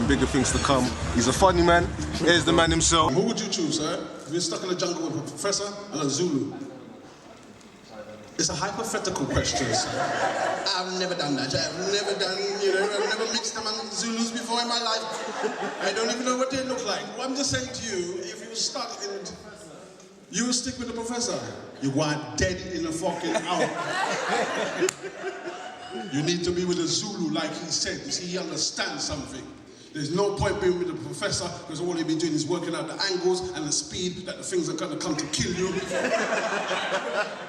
bigger things to come. He's a funny man. Here's the man himself. Who would you choose, sir? You've been stuck in the jungle with a professor and a Zulu. It's a hypothetical question, sir. I've never done that. I've never mixed among Zulus before in my life. I don't even know what they look like. Well, I'm just saying to you, if you were stuck in, you would stick with the professor. You want dead in a fucking hour. You need to be with a Zulu, like he said. You see, he understands something. There's no point being with the professor because all he'll be doing is working out the angles and the speed that the things are going to come to kill you.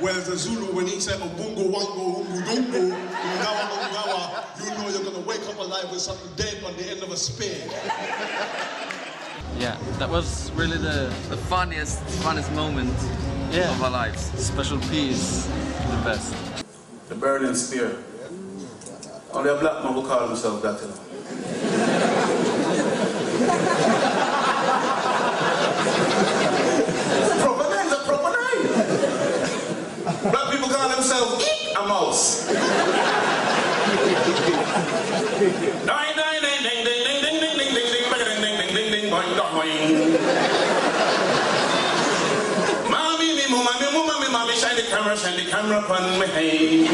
Whereas the Zulu, when he said Obungo, Wango, Umudungo, Ungawa, Ungawa, you know you're going to wake up alive with something dead on the end of a spear. Yeah, that was really the funnest moment of our lives. Special piece, the best. The Berlin Spear. Only a black man who call himself that. Proper name's a proper name. Black people call themselves a mouse. Ding ding ding ding ding ding ding ding ding ding ding ding ding ding ding boing boing. Mommy, shine the camera upon me.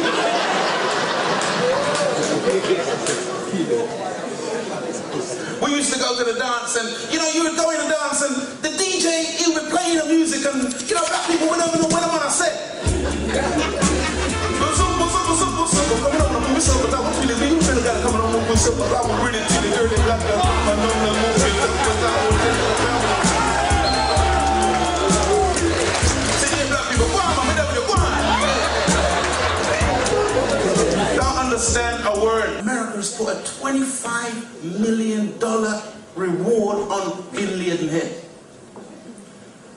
We used to go to the dance and, you know, you would go in the dance and the DJ, he would be playing the music and, you know, black people would never know what I'm on a set. Don't understand a word. Americans put a $25 million reward on Bin Laden head.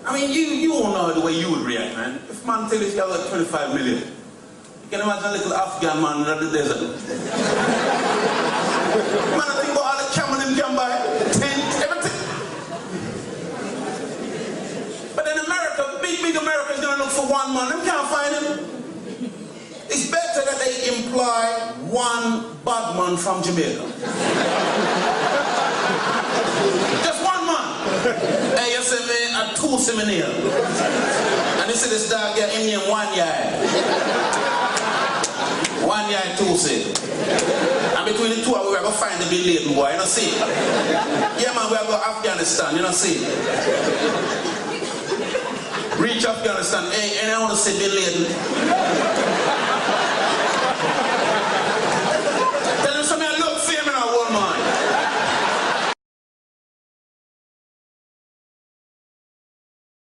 I mean, you all know the way you would react, man. If man tell you you have like 25 million, you can imagine a little Afghan man in the desert. Man, I think about all the camera them can buy, tent, everything. But in America, big America is gonna look for one man, them can't find him. It's better that they imply one bad man from Jamaica. Just one man. Hey, you see me a two seminary. And you see this dog get in here one yard. One yard, two say. And between the two, we are going to find the Bin Laden boy, you know see? Yeah man, we are going to Afghanistan, you know see? Reach Afghanistan, hey, and I want to see Bin Laden.